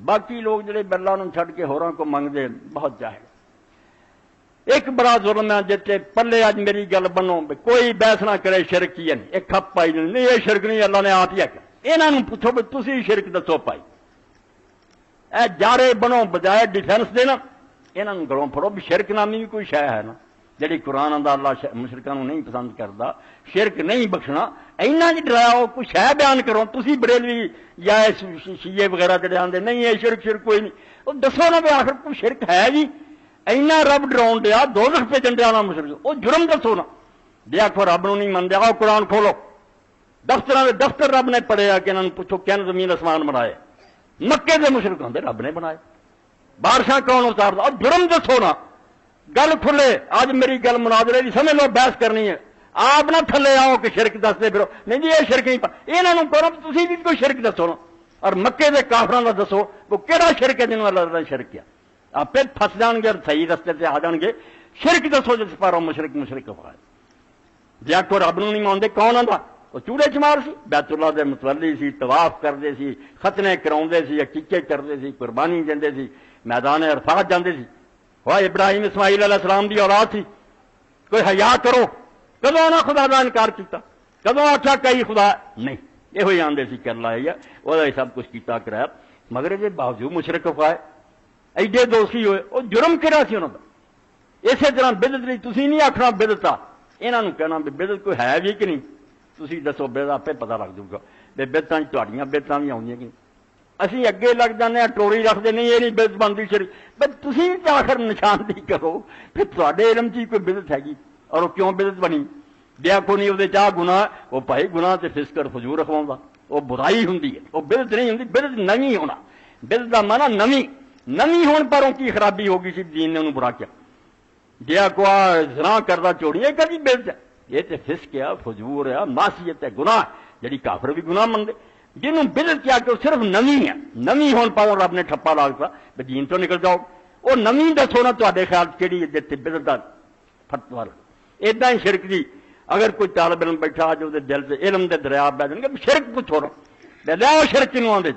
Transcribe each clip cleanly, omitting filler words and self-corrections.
باقی لوگ جڑے اللہ نوں چھڈ کے ہوراں کو منگدے بہت جاہل۔ ایک بڑا ظلم ہے جتے پلے اج میری گل بنو کوئی بحث نہ کرے شرک کی نہیں، ایک کھپ پائی نہیں یہ شرک نہیں اللہ نے آپ ہی کیا، انہاں نوں پوچھو بھی تسی شرک دسو پائی، اے جارے بنو بجائے ڈیفینس دینا انہاں نوں گلوں پھڑو بھی شرک نامی بھی کوئی شے ہے نا جڑی قرآن آندا اللہ مشرکاں نوں نہیں پسند کردا، شرک نہیں بخشنا، اینا جی ڈراؤ کوئی شے بیان کرو تسی بریلوی یا شیعہ وغیرہ جڑے آندے نہیں یہ شرک کوئی نہیں، وہ دسو نا بھی آخر کوئی شرک ہے جی، اینا رب ڈراؤن دیا دوزخ پہ جنڈیا نا مشرک، وہ جرم دسو نا، جی آخو رب نوں نہیں من دیا آؤ قرآن کھولو، دفتر رب نے پڑھیا کہ انہوں نے پوچھو کین زمین آسمان بنائے، مکے دے مشرک ہوندے رب نے بنائے، بارشاں کون اتاردا، اور جرم دسو نا، گل کھلے، آج میری گل مناظرے دی سمجھ لو بحث کرنی ہے، آپ نہ تھلے آؤ کہ شرک دستے پھرو، نہیں جی یہ شرک نہیں یہاں کرو تسی بھی کوئی شرک دسو نا، اور مکے دے کافراں دا دسو وہ کہڑا شرک ہے جنہوں اللہ نے شرک کیا، آپ پھر پھس جان گے اور صحیح رستے سے آ جان گے، شرک دسو جس پاروں مشرک پائے جی آخو رب نوں نہیں مانتے کون آندا، وہ چوڑے چمار سی، بیت اللہ دے متولی سی، طواف کرتے سی، ختنے کراؤندے سی، عقیقے کرتے سی، قربانی دیندے سی، میدان عرفات جاندے سی، وہ ابراہیم اسماعیل علیہ السلام دی اولاد سی، کوئی حیا کرو، کدوں انہاں خدا دا انکار کیتا، کدوں آخیا کئی خدا نہیں، یہ آندے سی کہ اللہ ہے وہ سب کچھ کیتا کرایا، مگر یہ باوجود مشرک پائے ایڈے دوستی ہوئے، وہ جرم کہڑا سی انہوں کا، اسی طرح بدعت نہیں تسی نہیں آخنا بدعت آ، انہاں نوں کہنا بھی بدعت کوئی ہے بھی کہ نہیں، تسی دسو بدعت آپ پتہ لگ جائے گا بھی بدعتاں تہاڈیاں بدعتاں بھی آؤندیاں کہ نہیں، اسی اگے لگ جانے ہیں ٹوری رکھتے نہیں یہ نہیں بدعت بنتی شرک، بس تسی آخر نشاندہی کرو پھر تہاڈے علم چ کوئی بدعت ہے گی اور وہ کیوں بدعت بنی، دیا کو نہیں وہ چاہ گناہ، وہ بھائی گناہ تے فسق اور فجور رکھواؤں گا، وہ برائی ہوندی ہے، وہ بدعت نہیں ہوندی، بدعت نویں ہونا، بدعت دا معنی نویں ہون پر ان کی خرابی ہوگی سی دین نے انہوں برا کیا، دیا کو زنا کردہ چوڑی ہے کدی بدعت ہے، یہ تے فسق ہے فجور ہے معصیت ہے گناہ، جڑی کافر بھی گناہ مندے، جنہوں بدعت کیا کہ وہ صرف نویں ہون پر رب نے ٹھپا لاگتا بھی دین تو نکل جاؤ، وہ نویں دسو نا تہاڈے خیال کیڑی جتے بدعت دا فتوا ایدا ہی شرک دی، اگر کوئی طالب علم بیٹھا جو دل سے علم دے دریا بہ جان گے شرک پوچھو نا لو شرک کنوں آدھے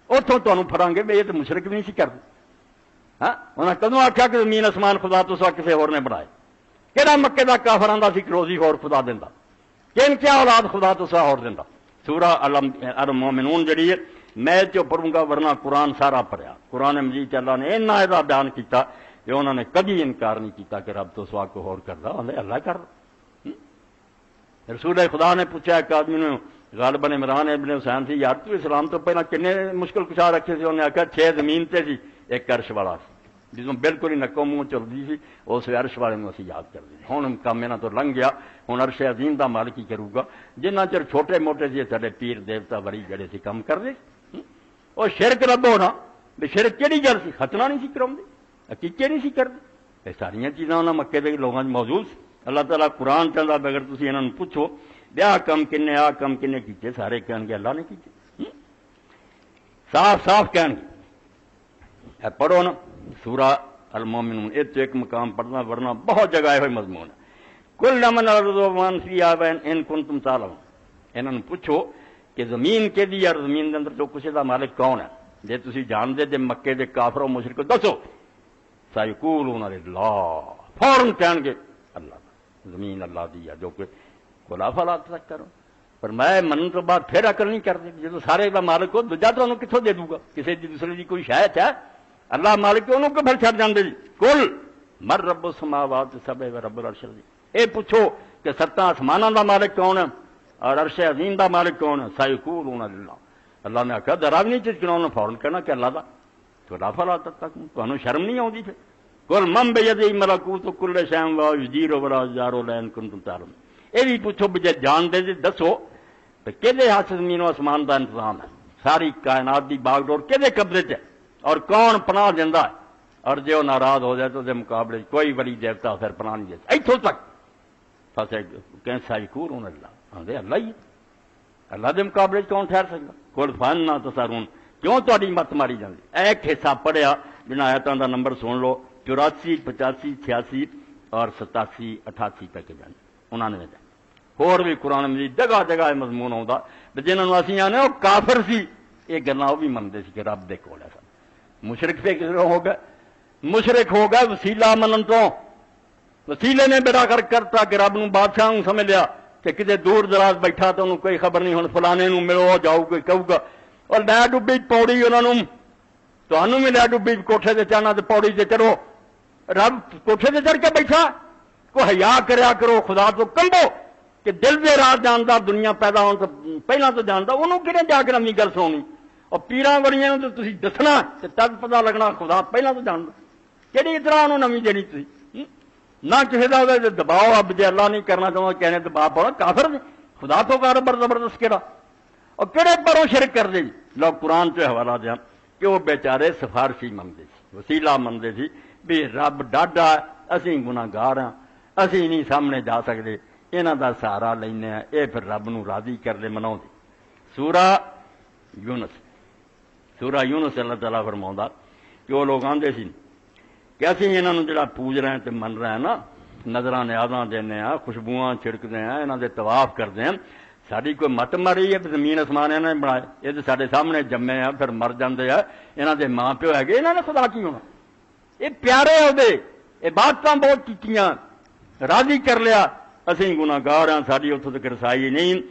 اتوں تمہیں پھڑاں گے بھی یہ تو مشرک بھی نہیں سی کرتے، ہاں انہیں کدوں آخیا کہ زمین آسمان خدا تو سوا کسی اور نے بنائے، کہڑا مکے دا کافر آندا سی کہ روزی اور خدا دیندا، کن کیا اولاد خدا تو سوا اور دیندا، سورہ المومنون جڑی ہے میں جو پڑھوں گا ورنہ قرآن سارا پڑھیا، قرآن مجید اللہ نے اینا ایدا بیان کیتا کہ انہوں نے کبھی انکار نہیں کیتا کہ رب تو سوا کو اور کردا، انہیں اللہ کر رسول خدا نے پوچھا ایک آدمی نے غالباً عمران ابن حسین تھی، یار تو اسلام تو پہلے کنے مشکل کشا رکھے سی، انہیں آخیا 6 زمین تے سی ایک عرش والا سی جس میں بالکل ہی نکو منہ چلتی سی، اس عرش والے میں اسی یاد کر دی، ہوں کام یہاں تو لنگ گیا، ہوں عرش عظیم دا مالک ہی کروں گا، جنہ چر چھوٹے موٹے سی سارے پیر دیوتا بڑی جڑے سی کام کر دے، اور شرک رب ہونا بھی شرک کہڑی گل سی، ختنہ نہیں سی کراؤندے، عقیقے نہیں سی کرتے، یہ ساری چیزاں انہاں مکے دے لوگوں موجود سی، اللہ تعالیٰ قرآن چاہتا اگر تسی انہوں نے پوچھو بیا کم کنے آ کم کنے کیتے، سارے کہن گے اللہ نے کیتے، صاف کہن گے، پڑھو نا سورہ المومنون، ایک مقام پڑھنا ورنہ بہت جگہ ہوئے مضمون ہے، کل من الارض ومن فیہا ان کنتم تعلمون، انہوں نے پوچھو کہ زمین کے دی اور زمین کے اندر جو کچھ دا مالک کون ہے، جے تسی جان دے مکے دے کافر و مشرک دسو، سیقولون للہ، فوراً کہن گے اللہ، زمین اللہ دی ہے جو کہ کلا فلا تذکرون، پر میں من تو بعد پھر عقل نہیں کرتے، جب سارے کا مالک ہو دوجا تو انہوں کتوں دے دوں گا، کسی دوسرے کی کوئی شاید ہے، اللہ مالک انہوں کو پھر چھڑ جاندے جی، کل مر رب السماوات السبع و رب العرش العظیم، اے پوچھو کہ 7 آسمانوں دا مالک کون ہے اور عرش عظیم دا مالک کون ہے، سیقولون للہ، اللہ نے آخیا ڈراونی چیز کیوں، انہوں نے فوراً کہنا کہ اللہ دا، کلا فلا تتقون، تو انہوں شرم نہیں آتی پھر، کل من بیدہ ملکوت کل شیء وہو یجیر ولا یجار ان کنتم تعلمون، یہ بھی پوچھو بھی جے جان دے دسو تو کہدے ہاتھ زمین و آسمان دا انتظام ہے، ساری کائنات دی باغ ڈور کہدے قبضے چ ہے اور کون پناہ دیندہ ہے، اور جے وہ ناراض ہو جائے تو دے مقابلے کوئی ولی دیوتا پھر پناہ نہیں دیتا، ایتھوں تک کہ سیقولون اللہ، آندے اللہ ہی، اللہ دے مقابلے کون ٹھہر سکتا، قل فانا تسحرون، کیوں تہاڈی مت ماری جاندی، ایک حصہ پڑھیا جنہاں آیتاں دا نمبر سن لو، 84 85 86 اور 87 88 تک جانے 99 تک، اور بھی قرآن مجید جگہ جگہ مضمون آتا جنہوں نے اسی آنے وہ کافر سی، یہ گلاں وہ بھی منتے سی کہ رب دے کول ہے سب، مشرک سے کس ہو گئے؟ مشرک ہو گئے وسیلہ منن تو. وسیلے نے بیڑا کر کرتا کہ رب نوں بادشاہ نوں سمجھ لیا کہ کتے دور دراز بیٹھا تو انہوں کوئی خبر نہیں, ہوں فلانے نوں ملو جاؤ کوئی کہوں گا. اور لے ڈبی پوڑی انہوں تمہوں بھی لے ڈبی کوٹھے سے چڑھنا تو پوڑی سے چڑھو. رب کوٹھے سے چڑھ کے بیٹھا, کو حیا کریا کرو, خدا تو کمبو کہ دل دے راہ جاندا, دنیا پیدا ہونے تو پہلا تو جاندا, انہوں کنے جا کے نویں گل سونی. اور پیراں وڑیاں تو تسی دسنا تے تد پتہ لگنا خدا پہلا تو جاندا. کہڑی اطلاع انہوں نویں دینی تسی؟ نہ کسی کا دباؤ. اب جی اللہ نہیں کرنا چاہتا کہنے دباؤ پڑا کافر نہیں, خدا تو کاروبار زبردست کہڑا. اور کہڑے پروں شرک کر دے. لوگ قرآن سے حوالہ دیا کہ وہ بیچارے سفارشی منگتے سی, وسیلہ منگتے سی بھی رب ڈاڈا اسی گناہگار ہاں, اسی نہیں سامنے جا سکتے, یہاں دا سہارا لینے ہیں, یہ پھر رب نو راضی کر دے مناؤ. سورہ یونس اللہ تعالیٰ فرماؤں کہ وہ لوگ آتے سی کہ اسی یہاں جڑا پوج رہے ہیں تو من رہے ہیں نا, نظراں نیازاں دینے ہیں, خوشبواں چھڑکتے ہیں, یہاں دے طواف کرتے ہیں, ساری کوئی مت مری ہے زمین آسمان یہاں نے بنائے, یہ تو سارے سامنے جمے ہیں پھر مر جاندے ہیں, یہاں دے ماں پیو ہے یہاں نے خدا کی ہونا. یہ پیارے ہوتے عبادتاں بہت کیتیاں, راضی کر لیا, اسی گناہگار ہیں, ساری اتوں تک رسائی نہیں.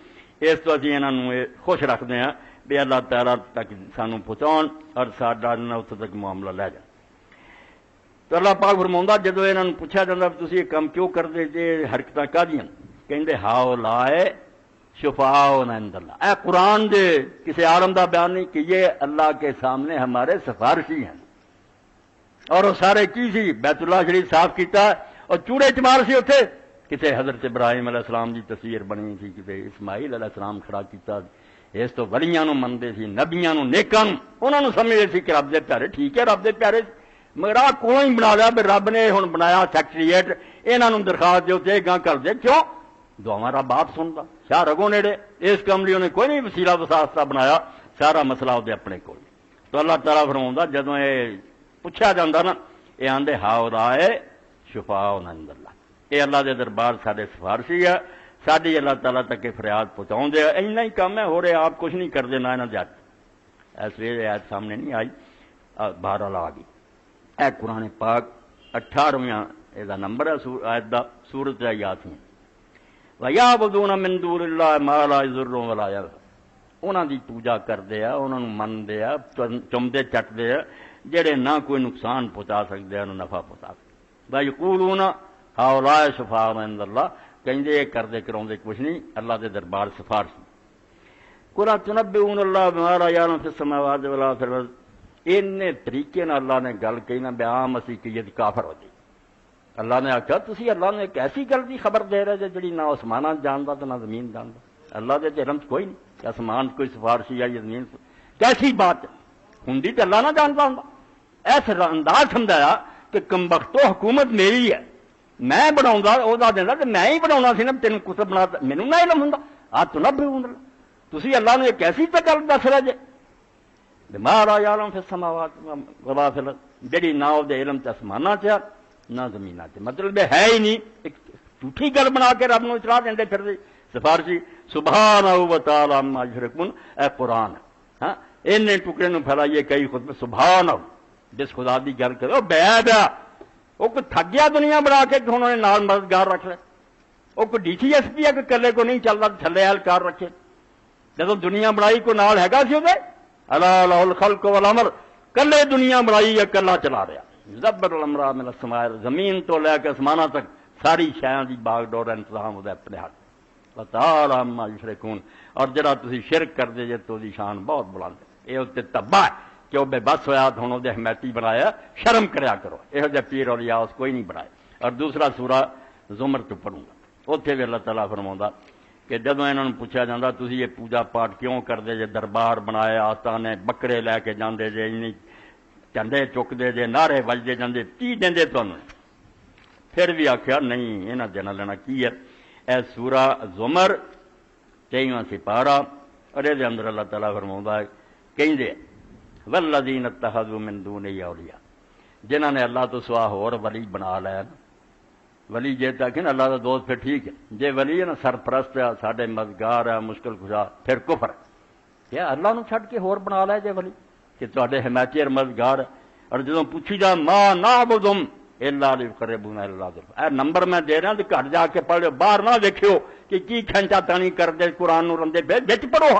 اس تو اسی انہوں خوش رکھتے ہیں بھی اللہ تعالیٰ تک سانوں پہنچاؤ اور ساڈا اتوں تک معاملہ لے جائے. تو اللہ پاک فرماؤں جدو یہاں پوچھا جاتا تسی یہ کام کیوں کرتے جی, حرکتاں کہدیاں, کہندے ہاؤ لائے شفاء عند اللہ. اے قرآن دے کسی عالم دا بیان نہیں کہ یہ اللہ کے سامنے ہمارے سفارشی ہیں. اور وہ سارے کی سی بیت اللہ شریف صاف کیتا, اور چوڑے چمار سی اتنے کسی حضرت ابراہیم علیہ السلام کی تصویر بنی سی, کسی اسماعیل علیہ السلام کھڑا کیتا. اس تو ولیاں نو منتے سی, نبیاں نو, نیکاں نو, انہوں نے سمجھتے سی کہ رب دے پیارے. ٹھیک ہے رب دے پیارے, مگر آ کولوں ہی بنا لیا بھی رب نے ہوں بنایا سیکٹریٹ, یہاں درخواست دو تے گاں کر دے. کیوں دعاواں رب آپ سنتا, شاہ رگوں نیڑے. اس کام لیے انہیں کوئی نہیں وسیلہ وساستہ بنایا, سارا مسئلہ وہ اپنے کول. تو اللہ تعالیٰ فرماؤں جدو یہ پوچھا جاتا نا, یہ آدھے ہاؤ رائے شفاء عند اللہ, یہ اللہ دے دربار سارے سفارشی ہے, ساری اللہ تعالیٰ تک یہ فریاد پہنچاؤں دے. اینا ہی کام ہے, ہو رہے آپ کچھ نہیں کرتے نہ یہاں جات. اس لیے آیت سامنے نہیں آئی, بہرحال آ گئی. اے قرآن پاک 18واں یہ نمبر ہے آیت دا, سورت ہے یاسین. وَيَعْبُدُونَ مِن دُونِ اللَّهِ مَا لَا يَضُرُّهُمْ وَلَا يَنفَعُهُمْ, انہاں دی پوجا کرتے ہیں, انہاں نوں مندے ہیں, چمدے چٹتے ہیں جڑے نہ کوئی نقصان پہنچا سکتے ہیں نہ نفع پہنچا سکتے. وَيَقُولُونَ هَؤُلَاءِ شُفَعَاؤُنَا عِندَ اللَّهِ, کہندے یہ کردے کراؤندے کچھ نہیں, اللہ دے دربار سفارشی. قُلْ أَتُنَبِّئُونَ اللَّهَ بِمَا لَا يَعْلَمُ فِي السَّمَاوَاتِ وَلَا فِي الْأَرْضِ. ان طریقے نہ اللہ نے گل کہی نا بیام مسیحیت کافر ہو جائے. اللہ نے آخیا تسی اللہ نے ایک ایسی گل کی خبر دے رہے جی نہ آسمان جانتا تو نہ زمین جانتا. اللہ دے علم کوئی نہیں کہ آسمان کوئی سفارشی ہے یا زمین, کیسی بات ہوں تو اللہ نہ جانتا ہوں. ایسا انداز سمجھایا کہ کمبختو حکومت میری ہے, میں بناؤں وہ دینا تو میں ہی بنا سی نا, تین کچھ بنا مینو نہ علم ہوں. آ تو نہ تسی اللہ نے ایک ایسی تو گل دس رہے جے بما لا يعلم في السماوات ولا في الارض, جڑی نہ وہ علم تے آسماناں چ نہ زمیناں چ, مطلب ہے ہی نہیں, ایک جھوٹھی گل بنا کے رب نو اطلاع دیندے پھر سفارشی. سبحانہ و تعالی عما یشرکون, اے قرآن ہاں ان ٹکڑے نو پھیلائیے کئی خود سبحانہ, جس خدا دی گل کرو بیعد ہے. وہ کوئی تھک گیا دنیا بنا کے کہ انہوں نے نال مددگار رکھ لے. وہ کوئی ڈی سی ایس پی ہے کہ کلے کو نہیں چلتا تھلے اہلکار رکھے. جب دنیا بنائی کو نال ہے سی وہ الا لہ الخلق والامر, کلے دنیا بنائی ہے کلا چلا رہا. زبر الامر من السماء, زمین تو لے کے آسماناں تک ساری شیاں دی باغ ڈور انتظام ہوتا اپنے ہاتھ. تعالی عما یشرکون, اور جڑا تسی شرک کر دے جے تو دی شان بہت بلند ہے. یہ اتنے تباہ ہے کہ وہ بے بس ہویا تو ہوں حمایتی بنایا, شرم کریا کرو, یہو جہ پیر اولیاء اس کوئی نہیں بنائے. اور دوسرا سورہ زمر تو پڑھوں گا, اتنے بھی اللہ تعالیٰ فرماؤں کہ جب انہوں نے پوچھا جاتا تسی یہ پوجا پاٹ کیوں کرتے جے, دربار بنائے, آستانے بکرے لے کے جاندے جے, جھنڈے چکتے جے, نعرے وجدے جاندے, کی دیں تمہیں؟ پھر بھی آخیا نہیں یہاں دینا لینا کی ہے. اے سورہ زمر 23واں سپارہ, اور یہ اندر اللہ تعالیٰ فرماؤں کہیں والذین اتخذوا من دونہ اولیاء, جنہوں نے اللہ تو سوا ہور ولی بنا لیا. ولی جے تک اللہ کا دوست پھر ٹھیک ہے, جے ولی ہے نا سرپرست ہے, ساڈے مددگار ہے, مشکل کشا, پھر کفر ہے. کیا اللہ نو چھڈ کے ہور بنا لیا جے ولی کہ تواڈے حمایتی اور مددگار ہے. اور جدوں پوچھی جا ما نعبدہم الا لیقربونا الی اللہ زلفیٰ، اے نمبر میں دے رہا تو گھر جا کے پڑھ لو، باہر نہ دیکھو کہ کی کھینچا تانی کردے قرآن نو رندے بچ پڑھو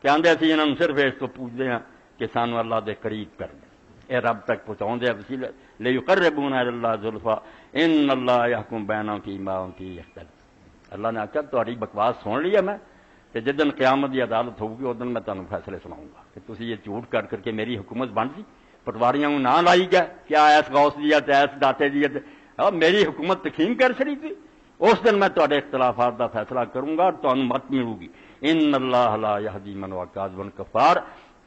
کہ آندے اسی انہاں نوں صرف اس تو پوچھتے ہیں کہ سانو اللہ دے قریب کر دے، اے رب تک پہنچاؤں دے وسیلے لیقربونا الی اللہ زلفیٰ ان اللہ یحکم بینہم فیما ہم فیہ یختلفون۔ اللہ نے آخیا تہاڈی بکواس سن لی ہے میں، کہ جدن قیامت دی عدالت ہوگی اس دن میں تمہیں فیصلے سناؤں گا کہ تسی یہ جھوٹ کر کر کے میری حکومت بن سی، پٹواریاں کو نہ لائی گیا کیا ایس غوث دیا ایس داتے دیا میری حکومت تقسیم کر چڑی تھی، اس دن میں تہاڈے اختلافات دا فیصلہ کروں گا اور تمہیں مت ملو گی۔ ان اللہ لا یہدی من هو کاذب کفار،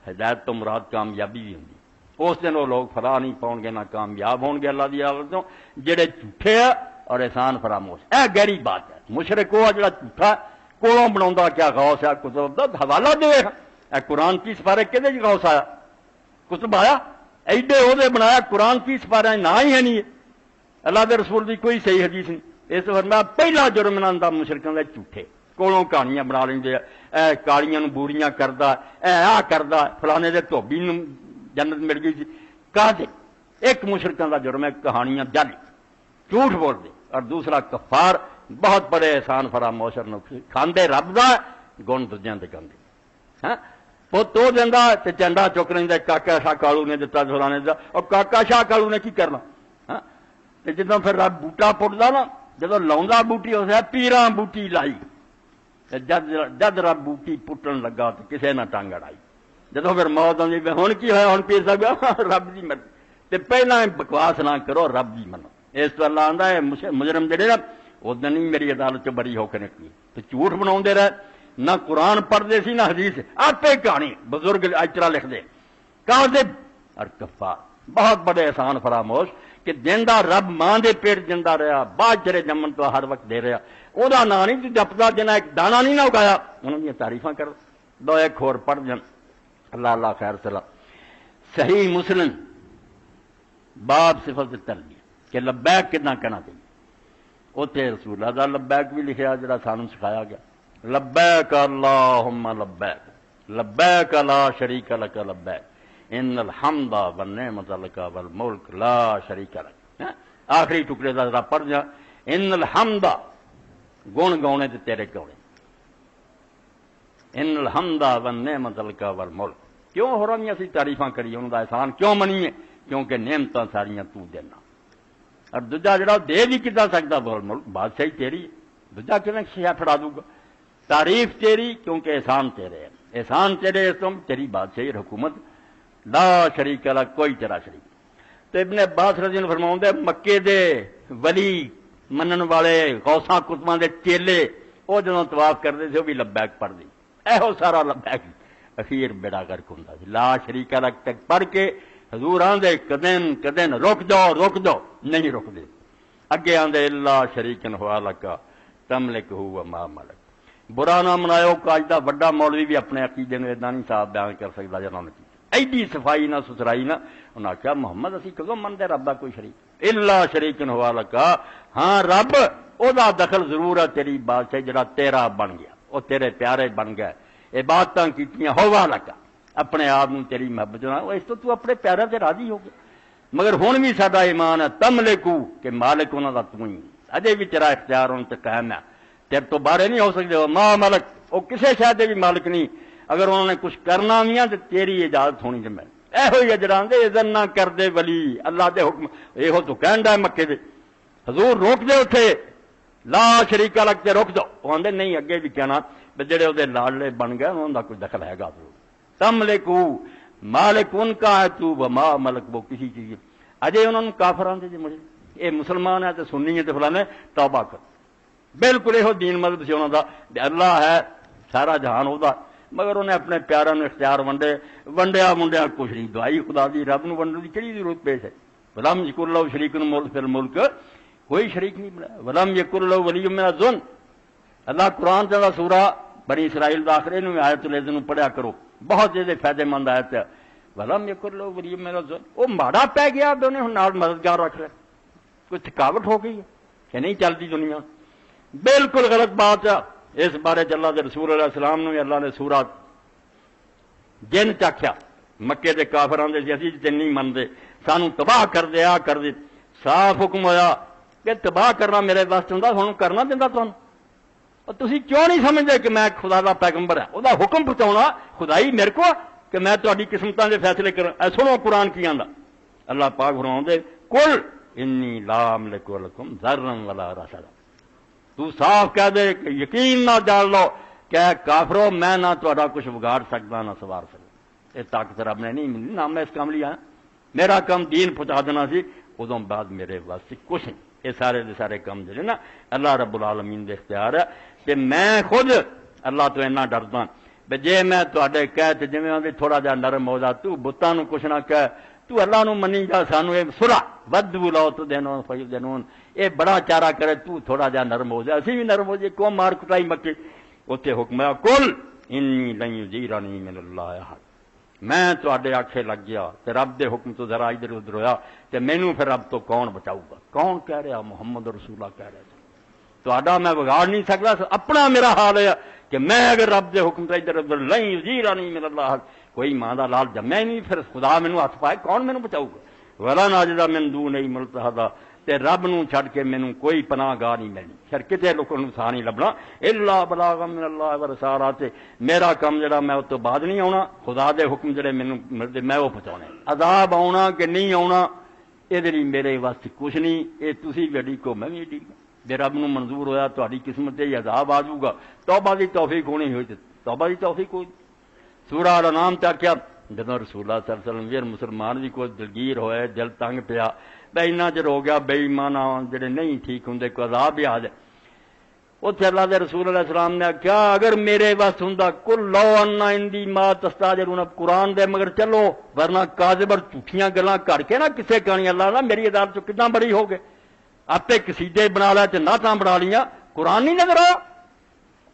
ہدایت تو مراد کامیابی بھی ہوندی، اس دن وہ لوگ فلاح نہیں پاؤ گے نہ کامیاب ہون گے اللہ دی عدالتوں جڑے جھوٹے ہیں اور احسان فراموش۔ اے گہری بات ہے، مشرک وہ جڑا جھوٹا کولوں بناوندا کیا غوث ہے کتب دا حوالہ دے، اے قرآن کی سپارے کدے وچ غوث آیا، کتب آیا ایڈے عہدے بنایا، قرآن کی سپارے نہ ہی ہے نہیں، اللہ دے رسول دی کوئی صحیح حدیث نہیں۔ اس فرمایا پہلا جرم انہاں دا مشرکاں دے جھوٹے کولوں کہانیاں بنا لیندے، اے کالیاں نوں بوریاں کردا، اے آ کردا، فلانے دے دھوبی نوں جنت مل گئی سی، کہتے ایک مشرکاں دا جرم ہے کہانیاں جعلی جھوٹ بول دے، اور دوسرا کفار بہت بڑے احسان فراموش کھاندے رب دا گن دوجیاں تے کندے، ہاں پت وہ دینا تے چنڈا چک لینا، کاکا شاہ کالو نے دتا فلانے دا، اور کاکا شاہ کالو نے کی کرنا، ہاں تے جدوں پھر رب بوٹا پٹدا نا، جدوں لاوندا بوٹی اس ہے پیراں بوٹی لائی، جد رب بوٹی پٹن لگا تو کسے نہ ٹانگ اڑائی، جدوں پھر موت آندی ہن کی ہویا ہن پیر صاحب رب دی مرضی، تے پہلا بکواس نہ کرو رب دی منو۔ اس تو اللہ آندا ہے مجرم جڑے نا اس دن نہیں میری عدالت چ بری ہو کے نکلی، تو جھوٹ بناؤندے رہے، نہ قرآن پڑھتے سی نہ حدیث، آپ کہانی بزرگ اچرا لکھ دے کاذب اور کفار، بہت بڑے احسان فراموش کہ جندا رب ماں دے پیٹ جندا رہا، بعد چرے جمن تو ہر وقت دے رہا، وہ نام نہیں جپتا جنہیں ایک دانا نہیں نہ اگایا، انہوں نے تعریفاں کر دو ایک ہور پڑھ جن اللہ اللہ خیر صلاح۔ صحیح مسلم باب صفت تربیت کہ لبیک کتنا کہنا چاہیے، اتنے رسول اللہ لبیک بھی لکھا جڑا سانوں سکھایا گیا، لبیک اللہم لبیک لبیک لا شریک لک لبیک ان الحمد والنعمت لک والملک لا شریک لک۔ آخری ٹکڑے کا ذرا پڑھ جا، ان الحمد گن گاؤنے تے تیرے گاؤنے، ان الحمد والنعمت لک والملک، کیوں ہو رہی اسی تعریفاں کریے انہوں دا احسان کیوں منیے، کیونکہ نعمتاں ساریاں تو دینا، اور دوجا جڑا دے بھی کتا سکتا والملک، بادشاہی تیری، دوجا کیوں شیا پھڑا دوں گا، تعریف تیری کیونکہ احسان تیرے ہیں، احسان تیرے اس تم تیری بادشاہی حکومت لا شریک لک کوئی تیرا شریک۔ تو ابن عباس رضی اللہ عنہ فرماؤں دے مکے دے ولی منن والے غوثاں کتباں دے چیلے وہ جدوں طواف کرتے تھے وہ بھی لبیک پڑھ دی، ایہو سارا لبیک اخیر بیڑا گرک ہوندا سی، لا شریک لک تک پڑھ کے حضور آندے کدن کدن رک جاؤ نہیں رک دے، اگے آندے اللہ شریکن ہوا لکا تملک ہوا ما ملک۔ برا نہ مناؤ کاج دا بڑا مولوی بھی اپنے عقیدے نے ادھا نہیں صاحب بیان کر سکتا جنہوں نے ایڈی صفائی نہ ستھرائی نہ، انہاں آخیا محمد اسی کدوں منتے رب دا کوئی شریک، اللہ شریکن ہوا لکا، ہاں رب او دا دخل ضرور ہے تیری بادشاہ جڑا تیرا بن گیا، وہ تیرے پیارے بن گئے، عبادتاں کیتیاں ہوا لکا، اپنے آپ تیری محبت اس تو اپنے پیارے سے راضی ہو گیا، مگر ہن بھی ساڈا ایمان ہے تملکو کہ مالک انہاں دا تو ہی، اجے بھی تیرا اختیار ان تے قائم ہے، تیرے تو باہر نہیں ہو سکتے، ماں ملک وہ کسے شاید دے بھی مالک نہیں، اگر انہوں نے کچھ کرنا بھی ہے تو تیری اجازت ہونی چاہیے، ایہو ہی اجران دے اذن نہ کر دے ولی اللہ دے حکم، یہ تو کہن ہے مکے دے حضور روک دے اتنے لا شریک لک تے روک دو، وہ آدھے نہیں اگے بھی کہنا جڑے وہ لاڈلے بن گئے انہوں کا کوئی دخل ہے گا، تملکو مالک ان کا ہے تو وما ملک وہ کسی چیز، اجے انہوں نے کافر آتے جی مجھے یہ مسلمان ہے تو سنی ہے تو فلانے توبہ کر، بالکل یہ دین مذہب سے انہوں کا اللہ ہے سارا جہان ہوتا، مگر انہیں اپنے پیاروں نے اختیار ونڈیا منڈیا کچھ نہیں، دعائی خدا دی رب نو ونڈن کی کہڑی ضرورت پیش ہے، ولم یکن لہ شریک فی الملک کوئی شریک نہیں بنایا، ولم یکن لہ ولی من الذل، اللہ قرآن کا سورہ بنی اسرائیل دا آخر یہ آیت العزت پڑھیا کرو، بہت زیادہ فائدے مند آیت ہے، ولم یکن لہ ولی من الذل، وہ ماڑا پی گیا تو انہیں نال مددگار رکھ لیا، کوئی تھکاوٹ ہو گئی ہے کہ نہیں چلتی دنیا، بالکل غلط بات ہے، اس بارے اللہ کے رسول علیہ السلام نے اللہ نے سورہ جن چاخیا مکے دے کافر آندے سی اسی تے نہیں مندے سانو تباہ کر دے آ کر دے صاف حکم ہویا کہ تباہ کرنا میرے واسطے ہوندا ہن کرنا دیندا تانوں اور تسی کیوں نہیں سمجھدے کہ میں خدا دا پیغمبر ہے وہ حکم پہنچاؤنا خدائی میرے کو کہ میں تہاڈی قسمتاں دے فیصلے کراں اے سنو قرآن کی آندا اللہ پاک فرماؤندے قل انی لا املک لکم ضرا ولا رشدا تو صاف کہہ دے کہ یقین نہ جان لو کہ کافرو میں نہ تہاڈا کچھ بگاڑ سکدا نہ سوار سکدا یہ طاقت رب نے نہیں ملی نہ میں اس کام لیا میرا کام دین پہنچا دینا سی ادوں بعد میرے واسطے کچھ نہیں یہ سارے دے سارے کام جڑے نا اللہ رب العالمین دے اختیار ہے کہ میں خود اللہ تو اینا ڈردا بے جے میں تہاڈے کہہ تے جویں آندے تھوڑا جا نرم ہو جا تو بتاں نو کچھ نہ کہہ تو اللہ نو منی جا سانو اے سرا ودو لو تو دینو فیدنون اے بڑا چارہ کرے تو تھوڑا جا نرم ہو جا اسی بھی نرم ہو جائے کو مار کٹائی مکی اوتے حکم ہے کل انی لن یجیرنی من اللہ احد میں تہاڈے آکھے لگ گیا تے رب دے حکم تو ذرا ادھر ادھر ہویا تے مینوں پھر رب تو کون بچاؤ گا کون کہہ رہا محمد رسول اللہ کہہ رہا تہاڈا میں بگاڑ نہیں سکدا اپنا میرا حال ہے کہ میں اگر رب دے حکم تے ادھر ادھر لن یجیرنی من اللہ احد کوئی ماں دا لال جمے نہیں پھر خدا مینوں ہاتھ پائے کون مینوں بچاؤ گا ولا ناجدا من دون ملتحدا تے رب نو چھڈ کے مینوں کوئی پناہ گاہ نہیں ملنی پھر کتے لوکاں نوں سا نہیں لبنا الا بلاغ من اللہ ورسالات میرا کام جڑا میں اس تو بعد نہیں آنا خدا دے حکم جڑے مینوں ملدے میں وہ پہنچانے عذاب آنا کہ نہیں آنا یہ لیے میرے واسطے کچھ نہیں یہ تسی بھی اڈیکو میں بھی اڈیکو جے رب نو منظور ہویا تہاڈی قسمت تے عذاب آ جاؤ گا توبہ دی توفیق ہونی ہوئی تے توبہ دی توفیق ہوئی سورہ الانعام تے کیا جدوں رسول اللہ صلی اللہ علیہ وسلم ویر مسلمان بھی کوئی دلگیر ہوئے دل تنگ پیا بے اتنا چر ہو گیا بے ایمان جڑے نہیں ٹھیک ہوندے کو عذاب بھی آ جائے اتنے اللہ دے رسول علیہ السلام نے کیا اگر میرے واسطے ہوندا کل لو ان عندی ما تستاجرون قرآن دے مگر چلو ورنہ کاذب اور جھوٹیاں گلاں کر کے نہ کسے کہانی اللہ نہ میری عدالت چ کتنا بڑی ہو گئے آپ قصیدے بنا لے تے نعتاں بنا لیاں قرآن نہیں نظر آیا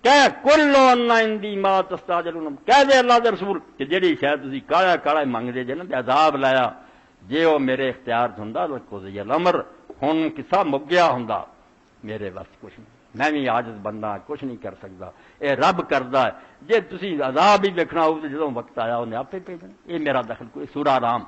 کہہ کل لو ان عندی ما تستاجرون کہہ دے اللہ دے رسول کہ جڑی شاید تسی کالا کالا منگدے جے نا تے عذاب لایا جے وہ میرے اختیار چ ہوندا تو الامر ہن قصہ مک گیا ہوندا میرے واسطے کچھ نہیں میں بھی عاجز بندہ کچھ نہیں کر سکتا اے رب کردا ہے جے تسی عذاب ہی ویکھنا ہو تے جدوں وقت آیا انہیں آپے بھیجنا یہ میرا دخل کوئی سورہ رام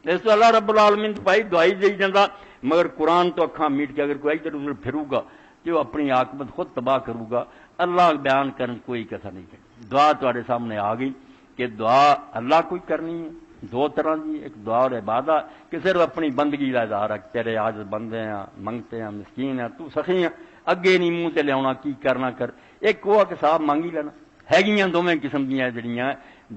اس تو اللہ رب العالمین بھائی دعائی دے جاندا مگر قرآن تو اکھاں میٹ کے اگر کوئی ادھر ادھر پھرو گا کہ وہ اپنی عاقبت خود تباہ کرو گا اللہ بیان کرن کوئی کسا نہیں کرے دعا تہاڈے سامنے آ گئی کہ دعا اللہ کوئی کرنی ہے دو طرح کی ایک دعا اور عبادت کہ صرف اپنی بندگی کا اظہار ہے تیرے عاجز بندے ہیں منگتے ہیں مسکین ہیں تو سخی ہیں اگے نہیں منہ تے لیا کی کرنا کر ایک وہ کہ صاحب مانگی لینا ہے دونوں قسم دیا جڑیاں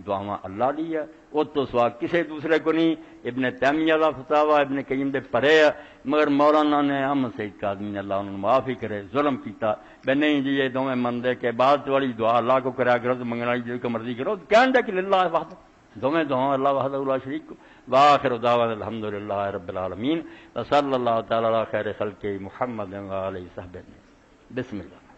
دعاواں اللہ دی ہے وہ تو سوا کسی دوسرے کو نہیں ابن تیمیہ کا فتاوا ابن قیم دے پرے ہے مگر مولانا نے احمد سعید کاظمی نے اللہ انہوں نے معاف ہی کرے ظلم کیتا بے نہیں جی یہ دونوں مندے کہ عبادت والی دعا اللہ کو کرا گرد منگنے والی جو مرضی کرو کہن دے کہ للہ وحدہ دونوں دعاؤں اللہ وحدہ لا شریک کو واخر دعوانا الحمدللہ رب العالمین وصلی اللہ تعالی علی خیر خلق محمد و علیہ وصحبہ بسم اللہ